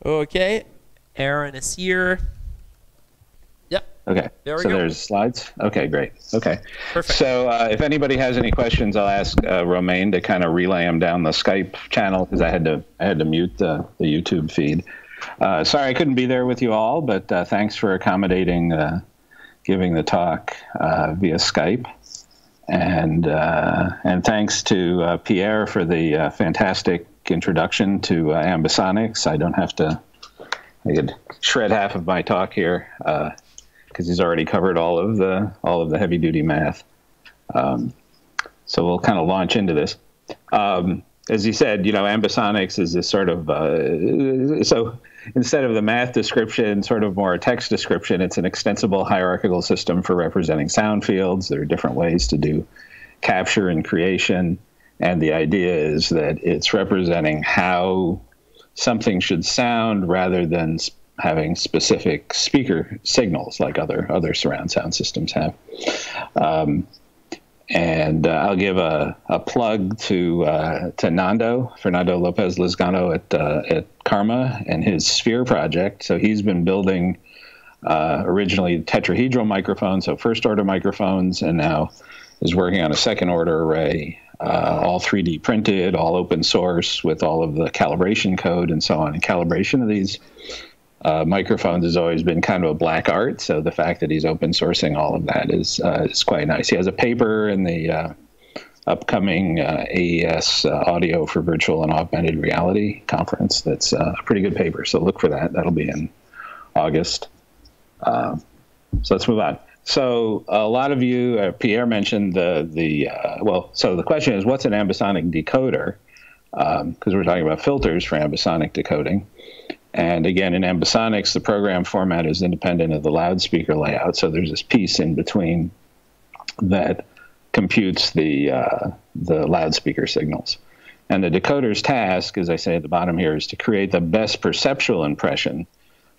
Okay, Aaron is here. Yep. Okay, there we so go. there's slides. Okay, great. Okay, Perfect. so if anybody has any questions, I'll ask Romain to kind of relay them down the Skype channel because I had to mute the YouTube feed. Sorry I couldn't be there with you all, but thanks for accommodating giving the talk via Skype, and thanks to Pierre for the fantastic introduction to Ambisonics. I don't have to. I could shred half of my talk here because he's already covered all of the heavy duty math. So we'll kind of launch into this. As he said, Ambisonics is this sort of so instead of the math description, sort of more a text description, it's an extensible hierarchical system for representing sound fields. There are different ways to do capture and creation, and the idea is that it's representing how something should sound rather than having specific speaker signals like other surround sound systems have. And I'll give a plug to Fernando Lopez Lizgano at Karma and his Sphere project. So he's been building originally tetrahedral microphones, so first order microphones, and now is working on a second order array, all 3D printed, all open source with all of the calibration code and so on. And calibration of these microphones has always been kind of a black art, so the fact that he's open sourcing all of that is quite nice. He has a paper in the upcoming AES Audio for Virtual and Augmented Reality conference that's a pretty good paper, so look for that. That'll be in August. So let's move on. So a lot of you, Pierre mentioned so the question is, what's an ambisonic decoder? Because we're talking about filters for ambisonic decoding. And again, in Ambisonics, the program format is independent of the loudspeaker layout. So there's this piece in between that computes the loudspeaker signals. And the decoder's task, as I say at the bottom here, is to create the best perceptual impression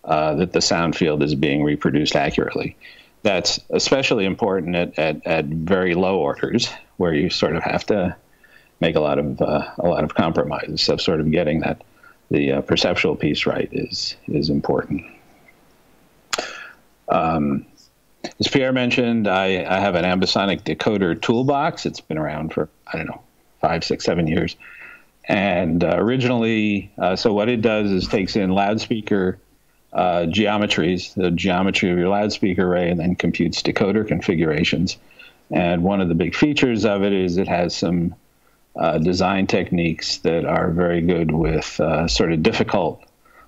that the sound field is being reproduced accurately. That's especially important at very low orders, where you sort of have to make a lot of compromises. So sort of getting that the perceptual piece right is important. As Pierre mentioned, I have an Ambisonic Decoder Toolbox. It's been around for, 5, 6, 7 years. And originally, so what it does is takes in loudspeaker geometries, the geometry of your loudspeaker array, and then computes decoder configurations. And one of the big features of it is it has some design techniques that are very good with sort of difficult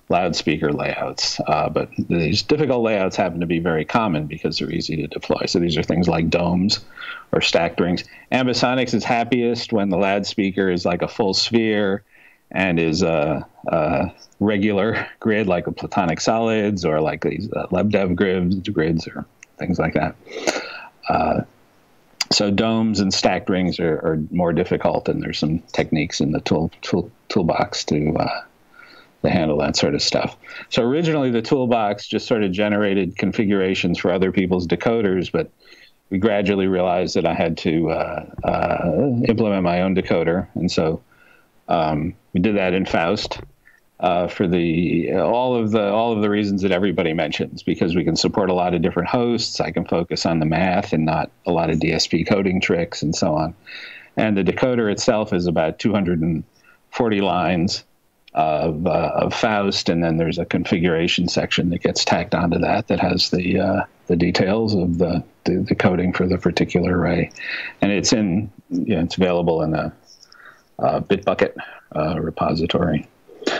loudspeaker layouts. But these difficult layouts happen to be very common because they're easy to deploy. So these are things like domes or stacked rings. Ambisonics is happiest when the loudspeaker is like a full sphere and is a regular grid like a platonic solids or like these Lebdev grids or things like that. So domes and stacked rings are more difficult, and there's some techniques in the toolbox to handle that sort of stuff. So originally the toolbox just sort of generated configurations for other people's decoders, but we gradually realized that I had to implement my own decoder, and so we did that in Faust for all of the reasons that everybody mentions, because we can support a lot of different hosts. I can focus on the math and not a lot of DSP coding tricks and so on. And the decoder itself is about 240 lines of Faust, and then there's a configuration section that gets tacked onto that has the details of the coding for the particular array, and it's available in a Bitbucket repository.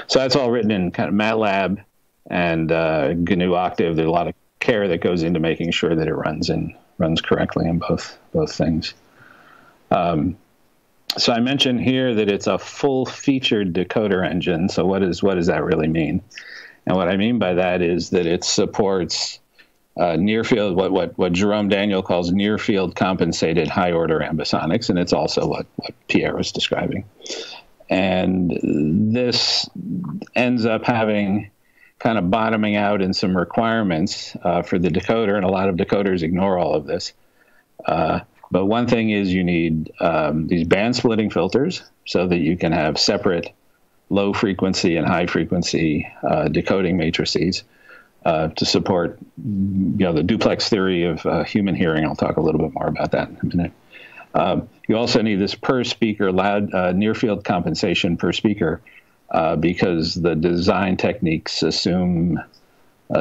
So that's all written in kind of MATLAB and GNU Octave. There's a lot of care that goes into making sure that it runs correctly in both things. So I mentioned here that it's a full-featured decoder engine. So what does that really mean? And what I mean by that is that it supports near field, what Jerome Daniel calls near field compensated high order ambisonics, and it's also what Pierre was describing. And this ends up having kind of bottoming out in some requirements for the decoder, and a lot of decoders ignore all of this. But one thing is you need these band splitting filters so that you can have separate low frequency and high frequency decoding matrices to support, the duplex theory of human hearing. I'll talk a little bit more about that in a minute. You also need this per speaker loud near field compensation per speaker because the design techniques assume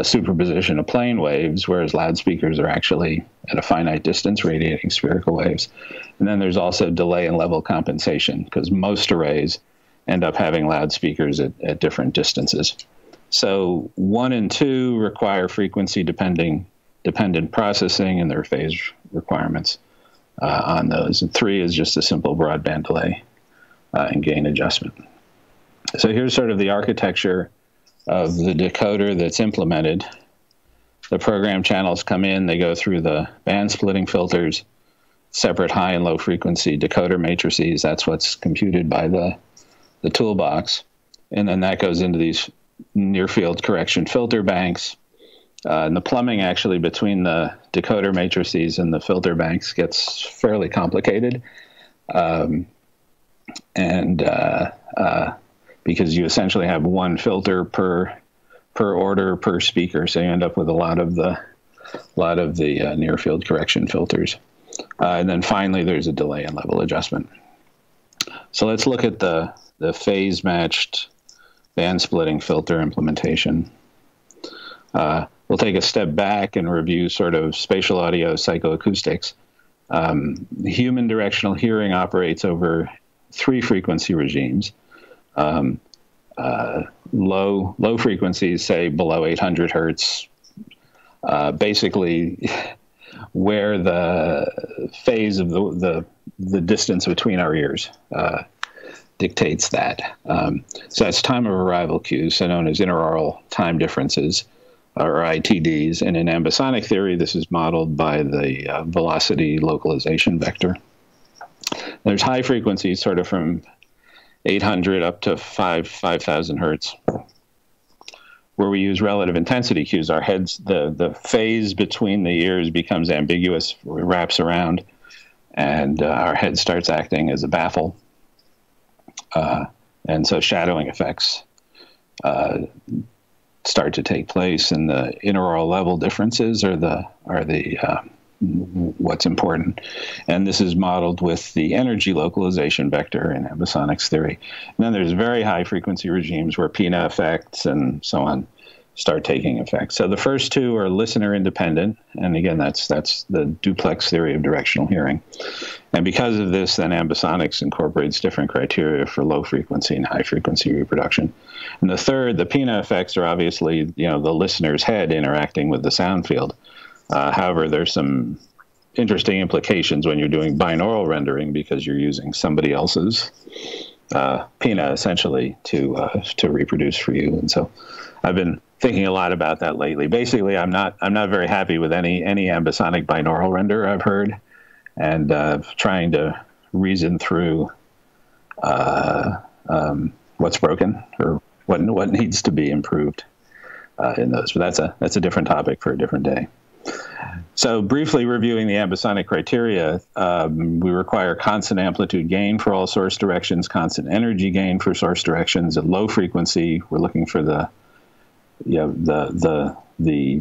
superposition of plane waves, whereas loudspeakers are actually at a finite distance radiating spherical waves. And then there's also delay and level compensation because most arrays end up having loudspeakers at different distances. So 1 and 2 require frequency dependent processing and their phase requirements on those. And 3 is just a simple broadband delay and gain adjustment. So here's sort of the architecture of the decoder that's implemented. The program channels come in, they go through the band splitting filters, separate high and low frequency decoder matrices. That's what's computed by the toolbox. And then that goes into these near field correction filter banks. And the plumbing actually between the decoder matrices and the filter banks gets fairly complicated. Because you essentially have one filter per order per speaker, so you end up with a lot of the near field correction filters. And then finally, there's a delay and level adjustment. So let's look at the phase matched band splitting filter implementation. We'll take a step back and review sort of spatial audio psychoacoustics. Human directional hearing operates over 3 frequency regimes. Low frequencies, say below 800 hertz, basically where the phase of the distance between our ears dictates that. So that's time of arrival cues, so known as interaural time differences, or ITDs. And in ambisonic theory, this is modeled by the velocity localization vector. There's high frequencies, sort of from 800 up to 5,000 hertz, where we use relative intensity cues. Our heads, the phase between the ears becomes ambiguous, it wraps around, and our head starts acting as a baffle. And so shadowing effects start to take place, and the interaural level differences are what's important. And this is modeled with the energy localization vector in Ambisonics theory. And then there's very high frequency regimes where PINA effects and so on start taking effect. So the first 2 are listener independent. And again, that's the duplex theory of directional hearing. And because of this, then Ambisonics incorporates different criteria for low frequency and high frequency reproduction. And the third, the PINA effects, are obviously, the listener's head interacting with the sound field. However, there's some interesting implications when you're doing binaural rendering because you're using somebody else's PINA essentially to reproduce for you. And so I've been thinking a lot about that lately. Basically, I'm not very happy with any ambisonic binaural render I've heard, and trying to reason through what's broken or what needs to be improved in those. But that's a different topic for a different day. So briefly reviewing the Ambisonic criteria, we require constant amplitude gain for all source directions, constant energy gain for source directions. At low frequency, we're looking for the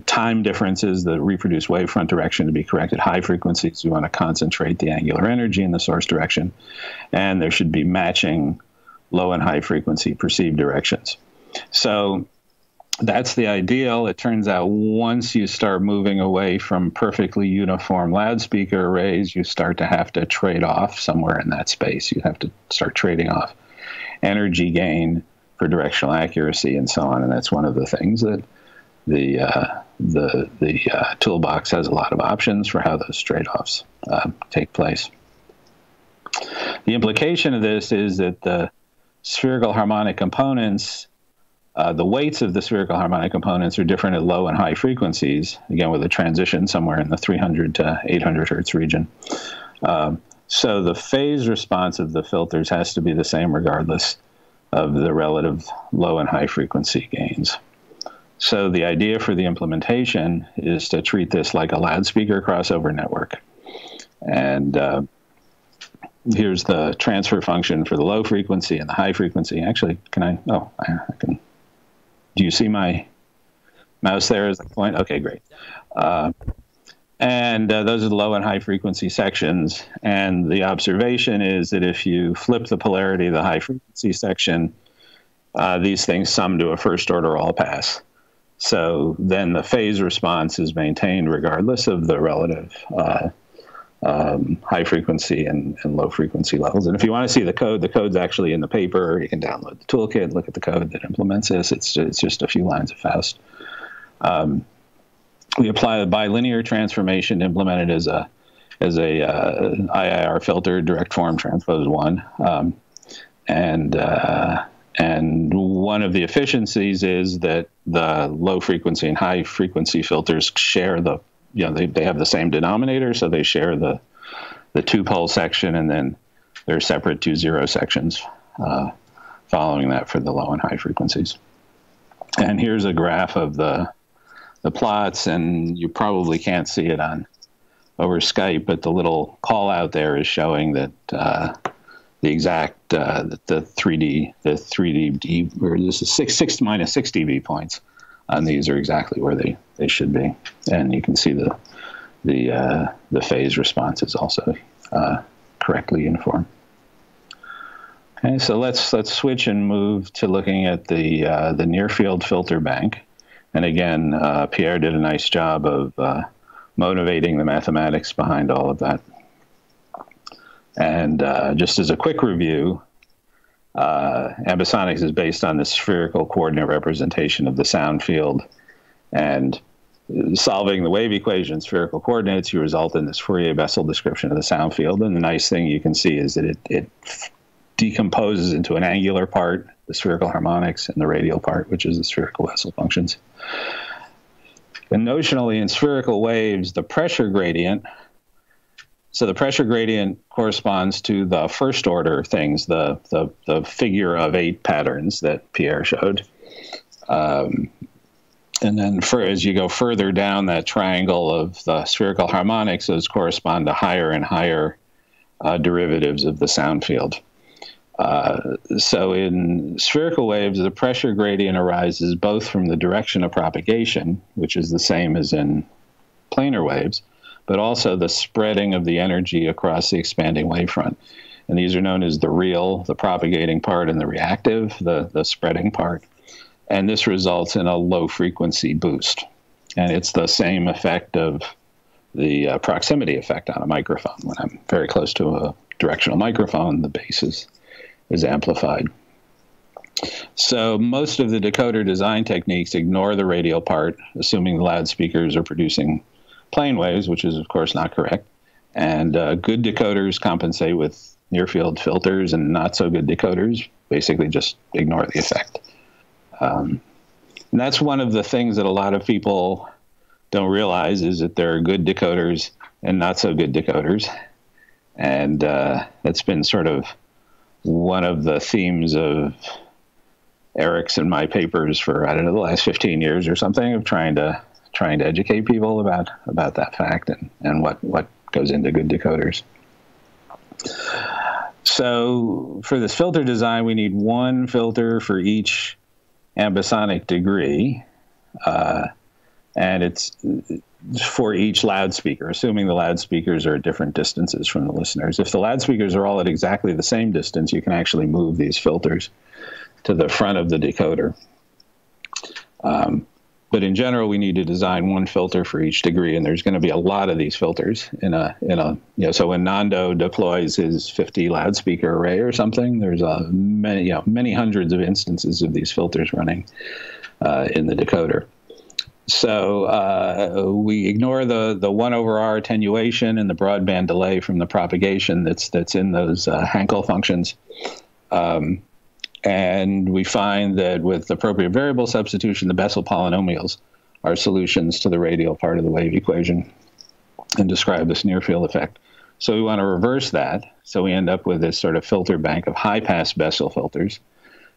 time differences, the reproduced wavefront direction to be correct. At high frequencies, we want to concentrate the angular energy in the source direction. And there should be matching low and high frequency perceived directions. So that's the ideal. It turns out once you start moving away from perfectly uniform loudspeaker arrays, you start to have to trade off somewhere in that space. You have to start trading off energy gain for directional accuracy and so on. And that's one of the things that the toolbox has a lot of options for how those trade-offs take place. The implication of this is that the spherical harmonic components, the weights of the spherical harmonic components are different at low and high frequencies, again, with a transition somewhere in the 300 to 800 hertz region. So the phase response of the filters has to be the same regardless of the relative low and high frequency gains. So the idea for the implementation is to treat this like a loudspeaker crossover network. And here's the transfer function for the low frequency and the high frequency. Actually, can I? Oh, I can. Do you see my mouse there as a point? Okay, great. And those are the low and high frequency sections. And the observation is that if you flip the polarity of the high frequency section, these things sum to a first order all pass. So then the phase response is maintained regardless of the relative high frequency and low frequency levels. And if you want to see the code's actually in the paper. You can download the toolkit, look at the code that implements this. It's just a few lines of Faust. We apply the bilinear transformation implemented as a IIR filter, direct form transpose 1. And one of the efficiencies is that the low frequency and high frequency filters share they have the same denominator, so they share the 2-pole section, and then they're separate 2-0 sections following that for the low and high frequencies. And here's a graph of the plots, and you probably can't see it over Skype, but the little call out there is showing that the exact the 3D or this is 6 minus 6 dB points on these are exactly where they should be, and you can see the phase response is also correctly uniform. Okay, so let's switch and move to looking at the near field filter bank. And again, Pierre did a nice job of motivating the mathematics behind all of that. And just as a quick review, Ambisonics is based on the spherical coordinate representation of the sound field. And solving the wave equation, spherical coordinates, you result in this Fourier-Bessel description of the sound field. And the nice thing you can see is that it decomposes into an angular part, the spherical harmonics, and the radial part, which is the spherical Bessel functions. And notionally, in spherical waves, the pressure gradient, so the pressure gradient corresponds to the first order things, the figure of 8 patterns that Pierre showed. And then as you go further down that triangle of the spherical harmonics, those correspond to higher and higher derivatives of the sound field. So in spherical waves, the pressure gradient arises both from the direction of propagation, which is the same as in planar waves, but also the spreading of the energy across the expanding wavefront. And these are known as the real, the propagating part, and the reactive, the spreading part. And this results in a low frequency boost. And it's the same effect of the proximity effect on a microphone. When I'm very close to a directional microphone, the bass is amplified. So most of the decoder design techniques ignore the radial part, assuming the loudspeakers are producing plane waves, which is of course not correct. And good decoders compensate with near-field filters, and not so good decoders basically just ignore the effect. And that's one of the things that a lot of people don't realize, is that there are good decoders and not so good decoders. And that's been sort of one of the themes of Eric's and my papers for, I don't know, the last 15 years or something, of trying to educate people about that fact and what goes into good decoders. So for this filter design, we need one filter for each ambisonic degree, and it's for each loudspeaker, assuming the loudspeakers are at different distances from the listeners. If the loudspeakers are all at exactly the same distance, you can actually move these filters to the front of the decoder. But in general, we need to design one filter for each degree, and there's going to be a lot of these filters so when Nando deploys his 50 loudspeaker array or something, there's many hundreds of instances of these filters running in the decoder. So we ignore the 1 over R attenuation and the broadband delay from the propagation that's in those Hankel functions. And we find that with appropriate variable substitution, the Bessel polynomials are solutions to the radial part of the wave equation and describe this near-field effect. So we want to reverse that. So we end up with this sort of filter bank of high-pass Bessel filters.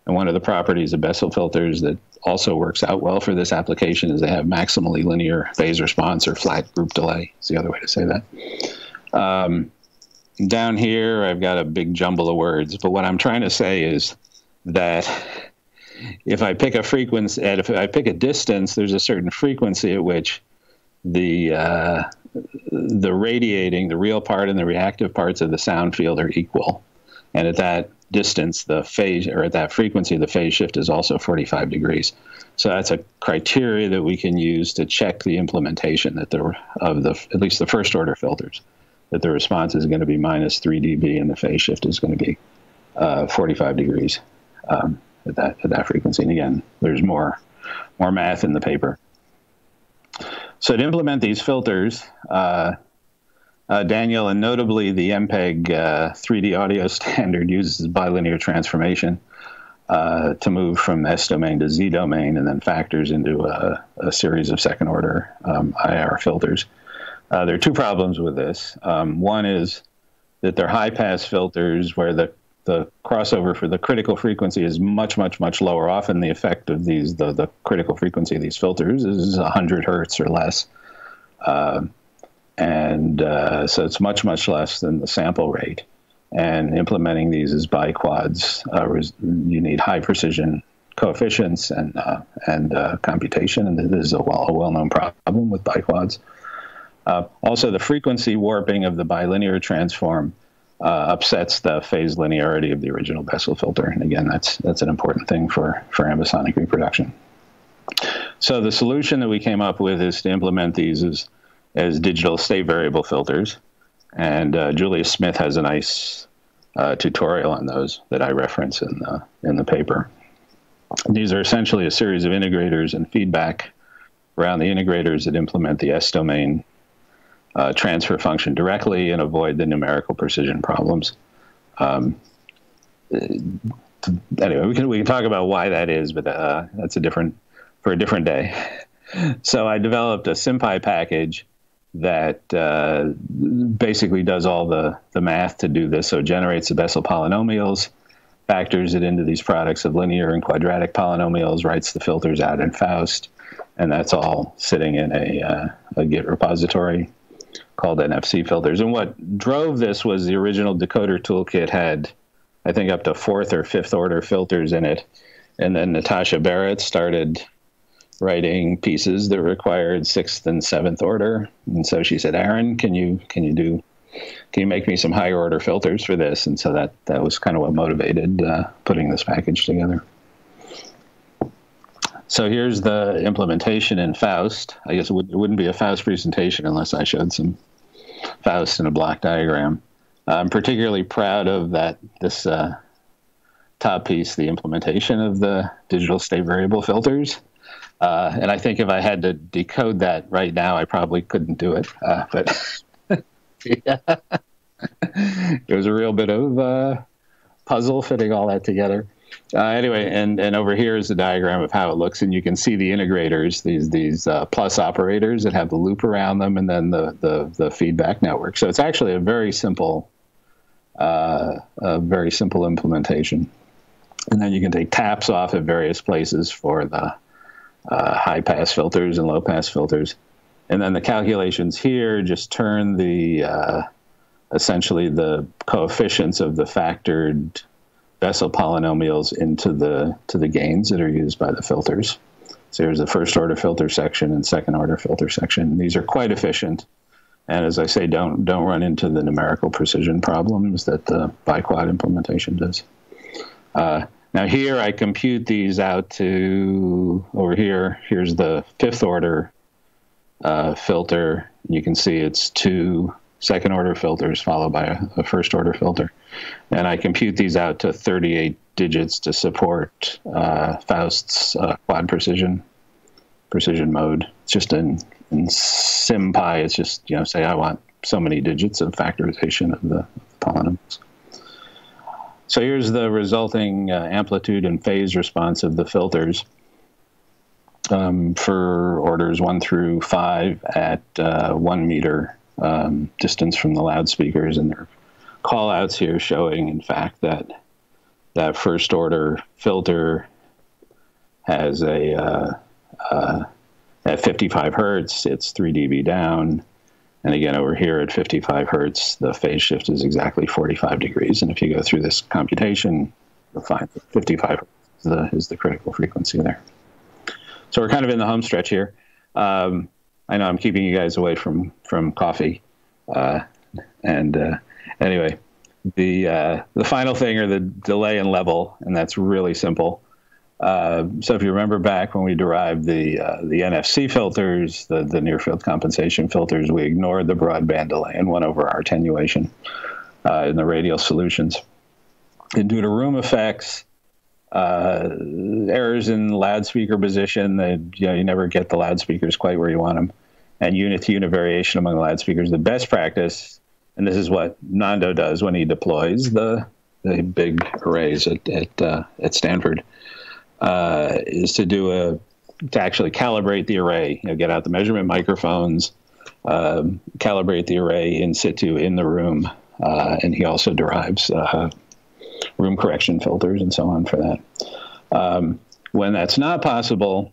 And one of the properties of Bessel filters that also works out well for this application is they have maximally linear phase response, or flat group delay is the other way to say that. down here, I've got a big jumble of words. But what I'm trying to say is that if I pick a frequency, and if I pick a distance, there's a certain frequency at which the radiating, the real part and the reactive parts of the sound field are equal. And at that distance, the phase, or at that frequency, the phase shift is also 45 degrees. So that's a criteria that we can use to check the implementation that at least the first order filters, that the response is going to be minus 3 dB and the phase shift is going to be 45 degrees at that frequency. And again, there's more math in the paper. So to implement these filters, Daniel, and notably the MPEG 3D audio standard, uses bilinear transformation to move from S domain to Z domain, and then factors into a series of second order IR filters. There are two problems with this. One is that they're high pass filters where the crossover for the critical frequency is much, much, much lower. Often the effect of these, the critical frequency of these filters is 100 hertz or less. So it's much, much less than the sample rate. And implementing these as biquads, you need high precision coefficients and computation, and this is a well-known problem with biquads. Also, the frequency warping of the bilinear transform upsets the phase linearity of the original Bessel filter. And again, that's an important thing for ambisonic reproduction. So the solution that we came up with is to implement these as digital state variable filters. And Julia Smith has a nice tutorial on those that I reference in the paper. These are essentially a series of integrators and feedback around the integrators that implement the S domain transfer function directly and avoid the numerical precision problems. Anyway, we can talk about why that is, but that's for a different day. So I developed a SymPy package that basically does all the math to do this. So it generates the Bessel polynomials, factors it into these products of linear and quadratic polynomials, writes the filters out in Faust, and that's all sitting in a Git repository called NFC Filters. And what drove this was the original Decoder toolkit had, I think, up to 4th or 5th order filters in it. And then Natasha Barrett started writing pieces that required 6th and 7th order. And so she said, Aaron, can you make me some higher order filters for this? And so that was kind of what motivated putting this package together. So here's the implementation in Faust. I guess it wouldn't be a Faust presentation unless I showed some Faust in a block diagram. I'm particularly proud of this top piece, the implementation of the digital state variable filters. And I think if I had to decode that right now, I probably couldn't do it. But yeah. It was a real bit of puzzle fitting all that together. Anyway, and over here is the diagram of how it looks, and you can see the integrators, these plus operators that have the loop around them, and then the feedback network. So it's actually a very simple implementation. And then you can take taps off at various places for the high pass filters and low pass filters, and then the calculations here just turn the essentially the coefficients of the factored Bessel polynomials into the gains that are used by the filters. So here's the first order filter section and second order filter section. These are quite efficient, and as I say, don't run into the numerical precision problems that the biquad implementation does. Now here I compute these out to over here. Here's the 5th order filter. You can see it's 2 second order filters followed by a first order filter. And I compute these out to 38 digits to support Faust's quad precision mode. It's just in SymPy, it's just, say I want so many digits of factorization of the polynomials. So here's the resulting amplitude and phase response of the filters for orders 1 through 5 at 1 meter distance from the loudspeakers, and there are call outs here showing, in fact, that first order filter has at 55 hertz, it's 3 dB down. And again, over here at 55 hertz, the phase shift is exactly 45 degrees. And if you go through this computation, you'll find that 55 hertz is the critical frequency there. So we're kind of in the home stretch here. I know I'm keeping you guys away from coffee. Anyway, the final thing are the delay and level, and that's really simple. So if you remember back when we derived the NFC filters, the near field compensation filters, we ignored the broadband delay and went over our attenuation in the radial solutions. And due to room effects, errors in loudspeaker position, you never get the loudspeakers quite where you want them, and unit-to-unit variation among the loudspeakers. The best practice, and this is what Nando does when he deploys the big arrays at Stanford, is to actually calibrate the array. Get out the measurement microphones, calibrate the array in situ in the room, and he also derives room correction filters and so on for that. When that's not possible,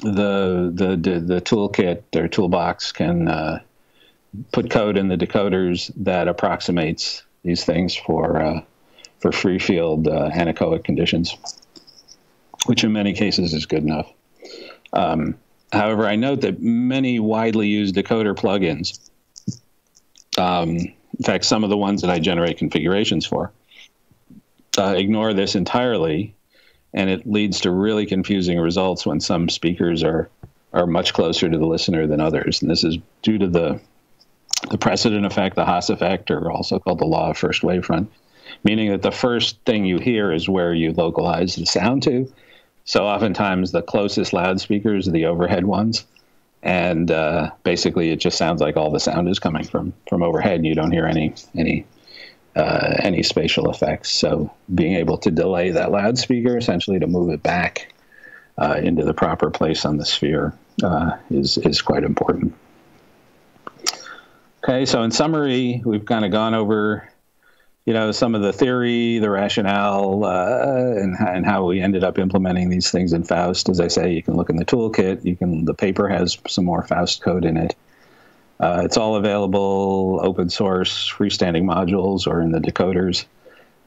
the toolkit or toolbox can put code in the decoders that approximates these things for free field anechoic conditions, which in many cases is good enough. However, I note that many widely used decoder plugins, in fact, some of the ones that I generate configurations for, ignore this entirely, and it leads to really confusing results when some speakers are much closer to the listener than others. And this is due to the precedent effect, the Haas effect, or also called the law of first wavefront, meaning that the first thing you hear is where you localize the sound to. So oftentimes the closest loudspeakers are the overhead ones, and basically it just sounds like all the sound is coming from overhead, and you don't hear any spatial effects. So being able to delay that loudspeaker, essentially to move it back into the proper place on the sphere, is quite important. Okay, so in summary, we've kind of gone over, some of the theory, the rationale, and how we ended up implementing these things in Faust. As I say, you can look in the toolkit. The paper has some more Faust code in it. It's all available, open source, freestanding modules, or in the decoders.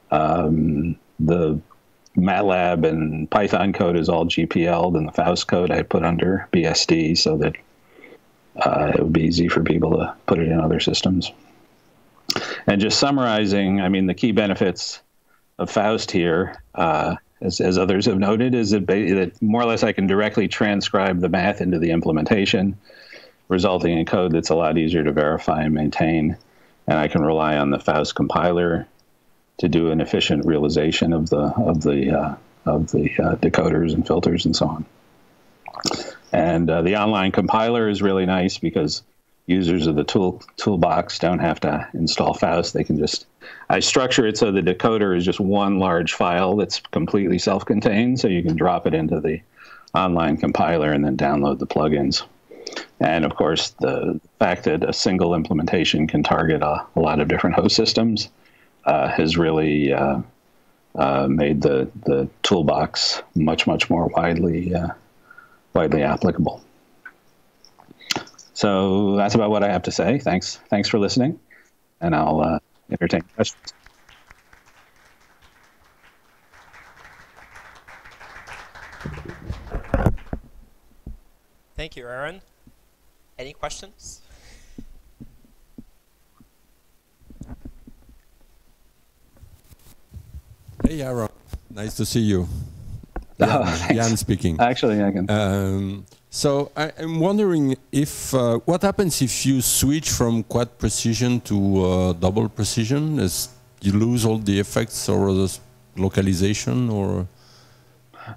The MATLAB and Python code is all GPL'd, and the Faust code I put under BSD so that it would be easy for people to put it in other systems. And just summarizing, the key benefits of Faust here, as others have noted, is that more or less I can directly transcribe the math into the implementation, resulting in code that's a lot easier to verify and maintain. And I can rely on the Faust compiler to do an efficient realization of the decoders and filters and so on. And the online compiler is really nice because users of the toolbox don't have to install Faust. They can I structure it so the decoder is just one large file that's completely self-contained, so you can drop it into the online compiler and then download the plugins. And of course, the fact that a single implementation can target a lot of different host systems has really made the toolbox much more widely applicable. So that's about what I have to say. Thanks for listening, and I'll entertain questions. Thank you, Aaron. Any questions? Hey, Aaron. Nice to see you. Jan speaking. Actually, I can. So I'm wondering if what happens if you switch from quad precision to double precision? You lose all the effects or the localization, or?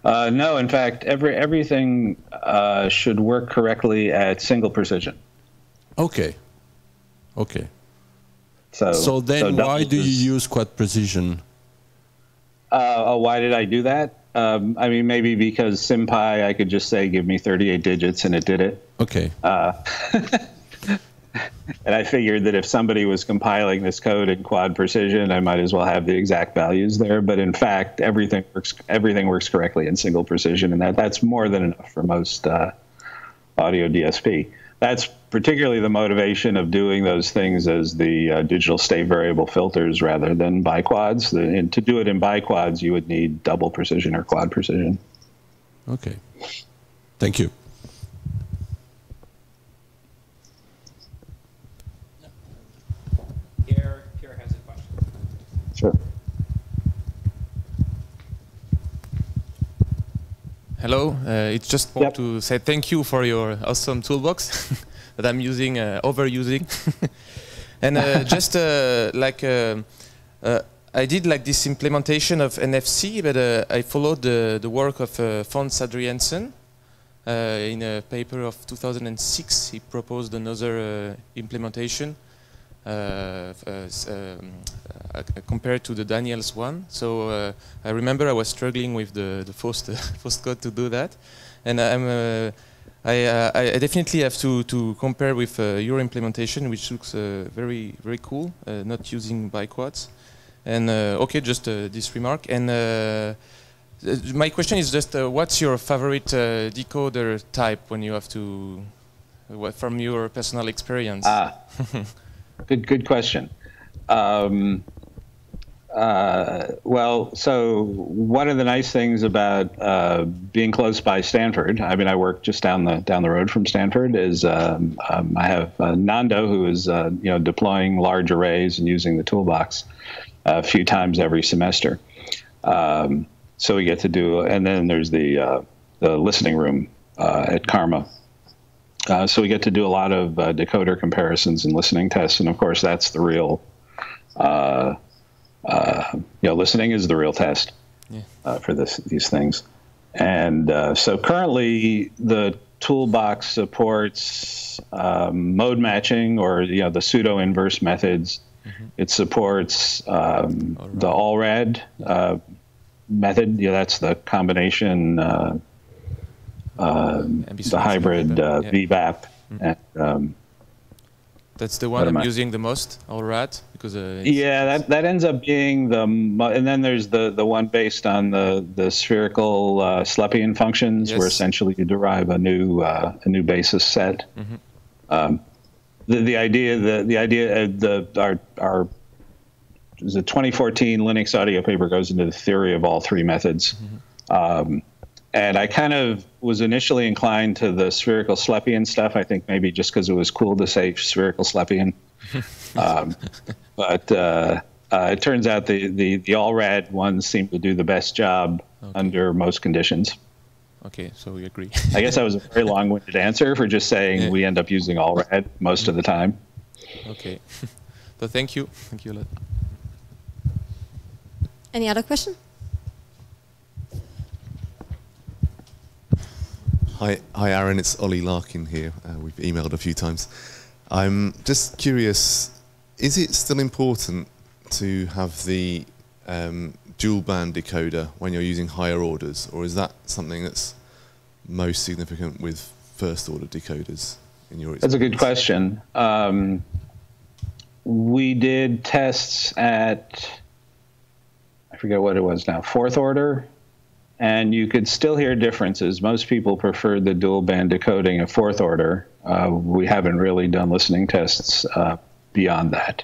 No, in fact, everything should work correctly at single precision. Okay. Okay. So then why do you use quad precision? Why did I do that? Maybe because SymPy, I could just say, give me 38 digits, and it did it. Okay. And I figured that if somebody was compiling this code in quad precision, I might as well have the exact values there. But in fact, everything works correctly in single precision, and that's more than enough for most audio DSP. that's particularly the motivation of doing those things as the digital state variable filters rather than biquads. And to do it in biquads, you would need double precision or quad precision. Okay. Thank you. Pierre has a question. Sure. Hello, it's just want to say thank you for your awesome toolbox that I'm using, overusing. And just I did like this implementation of NFC, but I followed the work of Faust Adriansen. In a paper of 2006, he proposed another implementation compared to the Daniels one. So I remember I was struggling with the Faust code to do that, and I definitely have to compare with your implementation, which looks very cool, not using biquads. And okay, just this remark. And my question is just, what's your favorite decoder type when you have to, from your personal experience? Good question. Well, so one of the nice things about being close by Stanford, I mean, I work just down the road from Stanford, is I have Nando, who is deploying large arrays and using the toolbox a few times every semester. So we get to do, and then there's the listening room at Karma. So we get to do a lot of decoder comparisons and listening tests, and of course that's the real, listening is the real test for these things. And so currently the toolbox supports mode matching, or the pseudo inverse methods. Mm-hmm. It supports the all-rad method. That's the combination. The hybrid VBAP. Mm-hmm. And, that's the one I'm using the most, all-rad, because that ends up being and then there's the one based on the spherical Slepian functions, where essentially you derive a new basis set. Mm-hmm. The idea our the 2014 Linux audio paper goes into the theory of all three methods. Mm-hmm. And I kind of was initially inclined to the spherical Slepian stuff, I think maybe just because it was cool to say spherical Slepian. But it turns out the all-rad ones seem to do the best job under most conditions. Okay, so we agree. I guess that was a very long-winded answer for just saying we end up using all-rad most of the time. Okay. So thank you. Thank you a lot. Any other question? Hi, Aaron. It's Ollie Larkin here. We've emailed a few times. I'm just curious, is it still important to have the dual band decoder when you're using higher orders, or is that something that's most significant with first order decoders in your experience? That's a good question. We did tests at, I forget what it was now, fourth order, and you could still hear differences. Most people preferred the dual band decoding at fourth order. We haven't really done listening tests beyond that.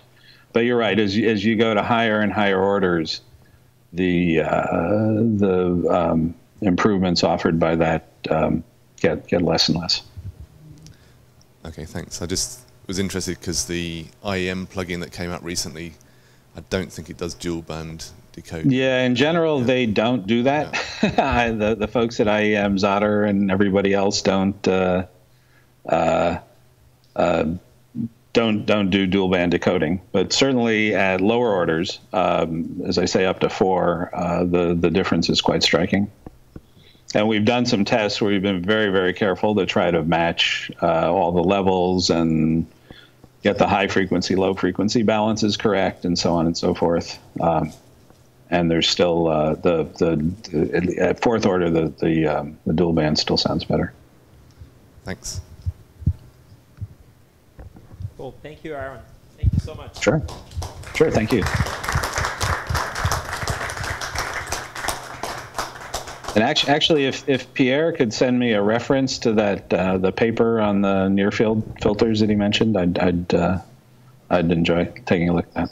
But you're right, as you go to higher and higher orders, the improvements offered by that get less and less. Okay, thanks. I just was interested because the IEM plugin that came out recently, I don't think it does dual band decoding. Yeah, in general, they don't do that. Yeah. The folks at IEM, Zotter, and everybody else don't do dual band decoding, but certainly at lower orders, as I say, up to 4, the difference is quite striking. And we've done some tests where we've been very, very careful to try to match all the levels and get the high frequency, low frequency balances correct, and so on and so forth. And there's still at fourth order, the dual band still sounds better. Thanks. Cool. Thank you, Aaron. Thank you so much. Sure. Thank you. And actually, if Pierre could send me a reference to that the paper on the near field filters that he mentioned, I'd enjoy taking a look at that.